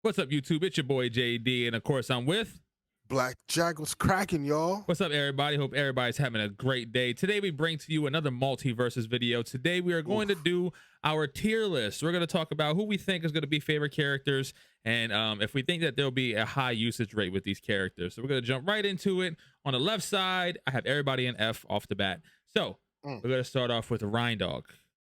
What's up, YouTube? It's your boy JayDee, and of course, I'm with BlackJck was cracking, y'all. What's up, everybody? Hope everybody's having a great day. Today, we bring to you another Multiversus video. Today, we are going to do our tier list. We're going to talk about who we think is going to be favorite characters, and if we think that there'll be a high usage rate with these characters. So we're going to jump right into it. On the left side, I have everybody in F off the bat. So we're going to start off with Rhinedog.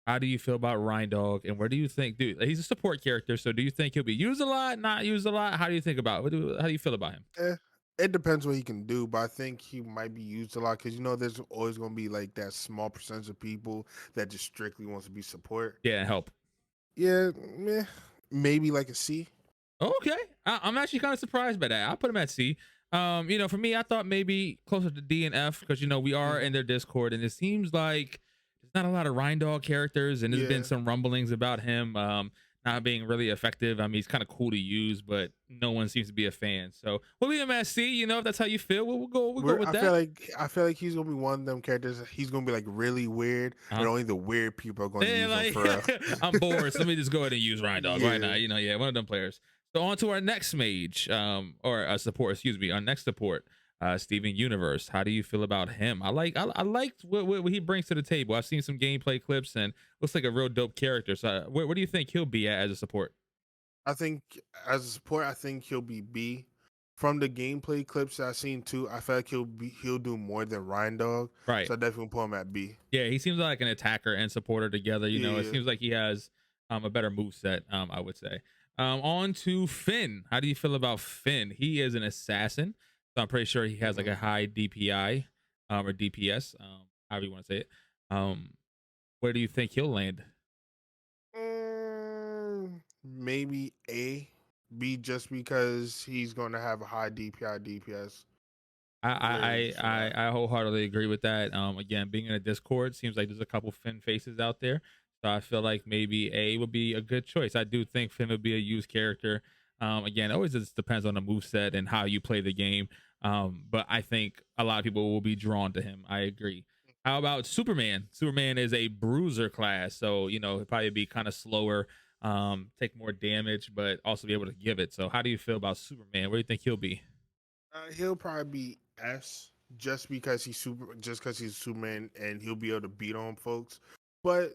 How do you feel about Rhinedog, and where do you think, dude? He's a support character, so do you think he'll be used a lot, not used a lot? How do you think about it? How do you feel about him? It depends what he can do, but I think he might be used a lot because there's always going to be like that small percentage of people that just strictly wants to be support. Yeah, help. Yeah, maybe like a C. Okay, I'm actually kind of surprised by that. I'll put him at C. For me, I thought maybe closer to D and F because we are in their Discord, and it seems like there's not a lot of Rhinedog characters, and there's been some rumblings about him not being really effective. I mean, he's kind of cool to use, but no one seems to be a fan. So we'll leave him at C. If that's how you feel, we'll go with that. I feel like he's gonna be one of them characters. He's gonna be like really weird, and only the weird people are going to use him for real. I'm bored, so let me just go ahead and use Rhinedog right now. One of them players. So on to our next mage, or a support. Excuse me, our next support. Steven Universe, how do you feel about him? I liked what he brings to the table. I've seen some gameplay clips and looks like a real dope character. So where do you think he'll be at as a support? I think as a support, I think he'll be B. From the gameplay clips I've seen too, I feel like he'll do more than Rhinedog. Right. So I definitely put him at B. Yeah, he seems like an attacker and supporter together. It seems like he has a better moveset, I would say. On to Finn. How do you feel about Finn? He is an assassin. So I'm pretty sure he has like a high DPI or DPS, however you want to say it. Where do you think he'll land? Maybe A, B, just because he's going to have a high DPI, DPS. I wholeheartedly agree with that. Again, being in a Discord, seems like there's a couple Finn faces out there. So I feel like maybe A would be a good choice. I do think Finn would be a used character. Again, it always just depends on the moveset and how you play the game. But I think a lot of people will be drawn to him. I agree. How about Superman? Superman is a bruiser class, so he'll probably be kind of slower, take more damage, but also be able to give it. So how do you feel about Superman? Where do you think he'll be? He'll probably be S, just because he's Superman and he'll be able to beat on folks. But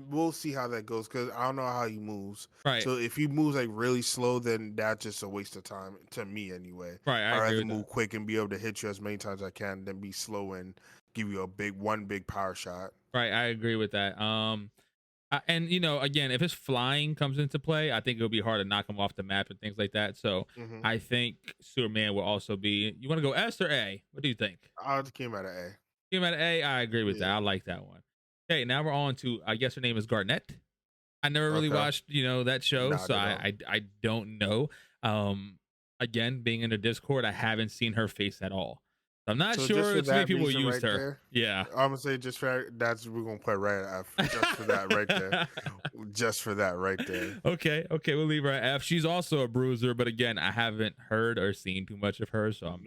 we'll see how that goes because I don't know how he moves. Right. So if he moves like really slow, then that's just a waste of time to me anyway. Right. I'd rather move quick and be able to hit you as many times as I can than be slow and give you one big power shot. Right. I agree with that. And again, if his flying comes into play, I think it'll be hard to knock him off the map and things like that. So I think Superman will also be. You want to go S or A? What do you think? I just came out of A. Came out of A. I agree with that. I like that one. Okay, now we're on to, I guess her name is Garnett. I never really watched, that show, so I don't know. Again, being in the Discord, I haven't seen her face at all. So I'm not sure too many people used her. There, yeah. I'm gonna say just for that, we're gonna put right at F. Just for that right there. Just for that right there. Okay, we'll leave her at F. She's also a bruiser, but again, I haven't heard or seen too much of her, so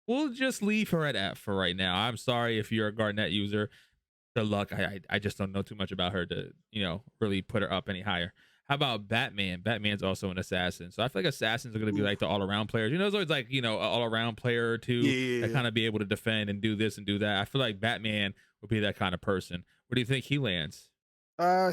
we'll just leave her at F for right now. I'm sorry if you're a Garnett user. Good luck. I just don't know too much about her to really put her up any higher. How about Batman? Batman's also an assassin, so I feel like assassins are going to be like the all-around players. There's always like an all-around player or two that kind of be able to defend and do this and do that. I feel like Batman would be that kind of person. Where do you think he lands?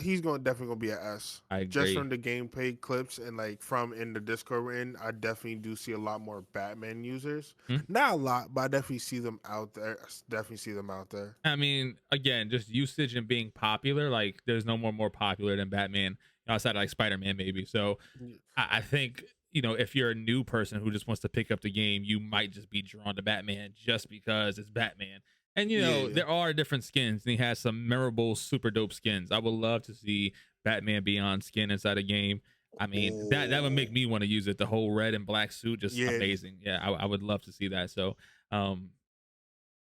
He's definitely gonna be an S. I agree. Just from the gameplay clips and like from in the Discord we're in, I definitely do see a lot more Batman users. Not a lot, but I definitely see them out there. I mean, again, just usage and being popular. Like, there's no more popular than Batman outside of like Spider-Man, maybe. So, I think if you're a new person who just wants to pick up the game, you might just be drawn to Batman just because it's Batman. And there are different skins, and he has some memorable, super dope skins. I would love to see Batman Beyond skin inside a game. I mean, that would make me want to use it. The whole red and black suit, just amazing. Yeah, I would love to see that. So,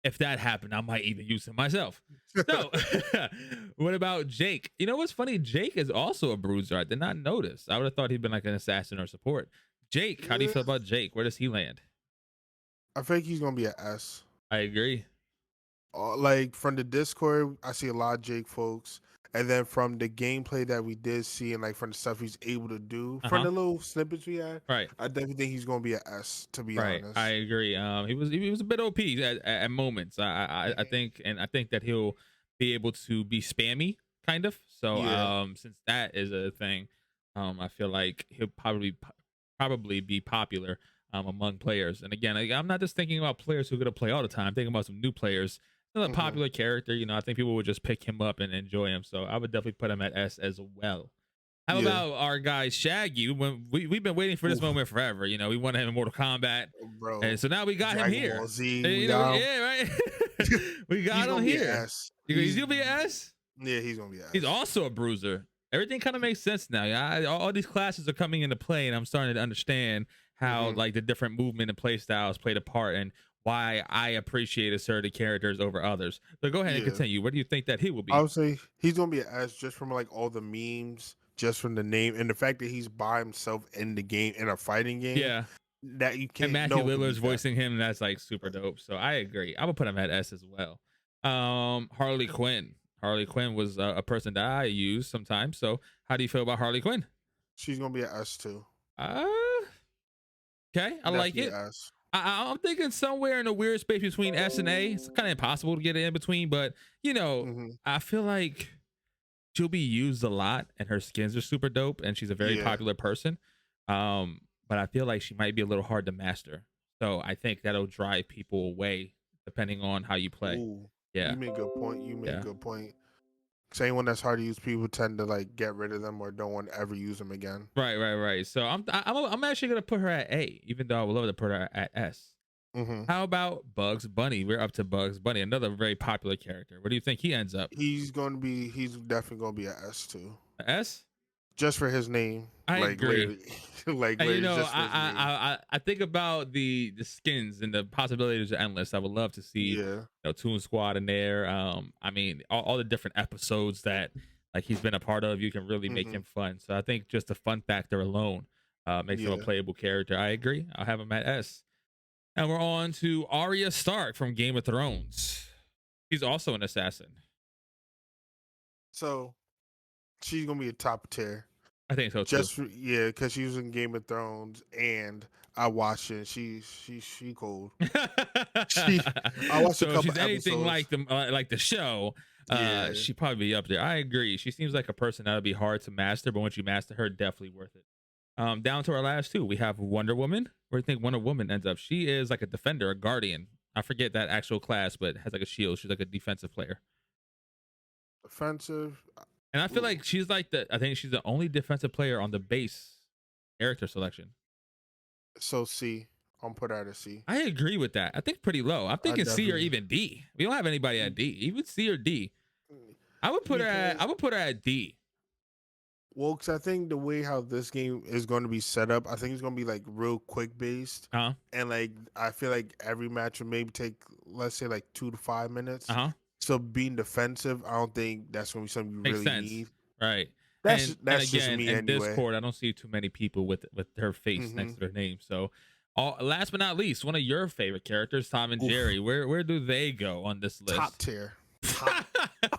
if that happened, I might even use him myself. So, what about Jake? What's funny? Jake is also a bruiser. I did not notice. I would have thought he'd been like an assassin or support. Jake, how do you feel about Jake? Where does he land? I think he's gonna be an S. I agree. Like from the Discord, I see a lot of Jake folks, And then from the gameplay that we did see, and like from the stuff he's able to do, from Uh-huh. the little snippets we had, Right. I definitely think he's gonna be a S. To be Right. I honest. agree. He was a bit OP at moments. I Mhm. think, and I think that he'll be able to be spammy kind of. So Yeah. since that is a thing, I feel like he'll probably be popular among players. And again, I'm not just thinking about players who are gonna play all the time. I'm thinking about some new players. Another Hmm. popular character, I think people would just pick him up and enjoy him. So I would definitely put him at S as well. How Yeah. about our guy Shaggy? When we've been waiting for this Oof, moment forever. We wanted him in Mortal Kombat, and bro. so now we got him Dragon Ball here. Z. And, We got him. yeah, right. We He's got him gonna be an here. S. He's gonna be an S. Yeah, he's gonna be an He's S. also a bruiser. Everything kind of makes sense now. Yeah, all these classes are coming into play, and I'm starting to understand how Hmm. like the different movement and play styles played a part, and why I appreciated certain characters over others. So go ahead and Yeah. continue. Where do you think that he will I be? would say he's gonna be an S just from like all the memes, just from the name and the fact that he's by himself in the game in a fighting game. Yeah. That you And can't. No Matthew one can Lillard's beat that. voicing him. That's like super dope. So I agree. I would put him at S as well. Harley Quinn. Harley Quinn was a person that I use sometimes. So how do you feel about Harley Quinn? She's gonna be an S too. Uh, okay, I like Definitely it. an S. I'm thinking somewhere in a weird space between S and A. It's kind of impossible to get it in between, but Hmm. I feel like she'll be used a lot, and her skins are super dope, and she's a very Yeah. popular person. But I feel like she might be a little hard to master. So I think that'll drive people away depending on how you play. Ooh, Yeah, you make a good point. You make a yeah. good point. 'Cause anyone that's hard to use, people tend to like get rid of them or don't want to ever use them again. Right, right, right. So I'm actually gonna put her at A, even though I would love to put her at S. Hmm. How about Bugs Bunny? We're up to Bugs Bunny, another very popular character. Where do you think he ends up? He's gonna be. He's definitely gonna be an S too, A S? just for his name. I Like agree. literally, like And literally, just for his name. I think about the skins, and the possibilities are endless. I would love to see Yeah. Toon Squad in there. I mean all the different episodes that like he's been a part of. You can really make Hmm. him fun. So I think just the fun factor alone makes him a Yeah. playable character. I agree. I'll have him at S. And we're on to Arya Stark from Game of Thrones. She's also an assassin. So she's gonna be a top tier. I think so too. Just for, yeah, because she was in Game of Thrones, and I watched it. She cold. She I watched a So if couple she's anything episodes. like the show, Yeah. she'd probably be up there. I agree. She seems like a person that would be hard to master, but once you master her, definitely worth it. Down to our last two, we have Wonder Woman. Where do you think Wonder Woman ends up? She is like a defender, a guardian. I forget that actual class, but has like a shield. She's like a defensive player. Offensive. And I feel Ooh. like I think she's the only defensive player on the base character selection. So C. I'm put her at a C. I agree with that. I think pretty low. I'm I thinking C or definitely even D. We don't have anybody at D. Even C or D. because I would put her at D. well, because I think the way how this game is going to be set up, I think it's going to be like real quick based, Uh-huh. and like I feel like every match will maybe take, let's say, like 2 to 5 minutes. Uh-huh. So being defensive, I don't think that's going to be something you Makes really sense. need. Right. And That's just again, me in anyway. Discord, I don't see too many people with her face Hmm. next to their name. So last but not least, one of your favorite characters, Tom and Oof, Jerry. Where do they go on this top list? tier, top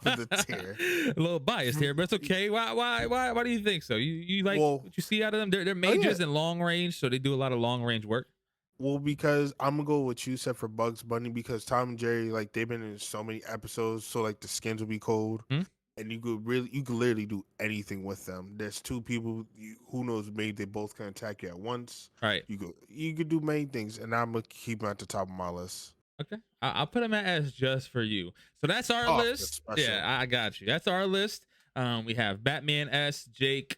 of the tier. A little biased here, but it's okay. Why do you think so? You like Well, what you see out of them? They're oh yeah. mages in long range, so they do a lot of long range work. Well, because I'm gonna go with what you said for Bugs Bunny because Tom and Jerry, like they've been in so many episodes, so like the skins will be cold, Hmm? and you could literally do anything with them. There's two people, who knows, maybe they both can attack you at once. Right. You could do many things, and I'm gonna keep them at the top of my list. Okay. I'll put them at S just for you. So that's our Oh, that's list. Yeah, special. I got you. That's our list. We have Batman S, Jake,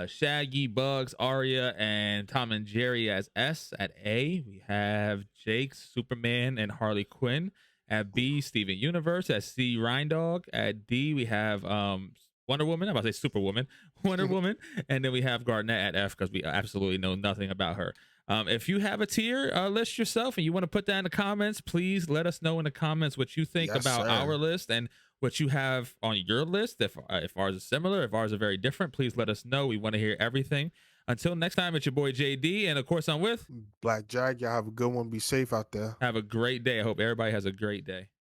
Shaggy, Bugs, Arya, and Tom and Jerry as S. At A, we have Jake, Superman, and Harley Quinn. At B, Steven Universe. At C, Rhinedog. At D, we have Wonder Woman. I'm about to say Superwoman. Wonder Woman. And then we have Garnett at F because we absolutely know nothing about her. If you have a tier list yourself and you want to put that in the comments, please let us know in the comments what you think Yes, about our sir. list and what you have on your list. If ours is similar, if ours are very different, please let us know. We want to hear everything. Until next time, it's your boy JD, and of course I'm with. Black Jack, y'all have a good one. Be safe out there. Have a great day. I hope everybody has a great day.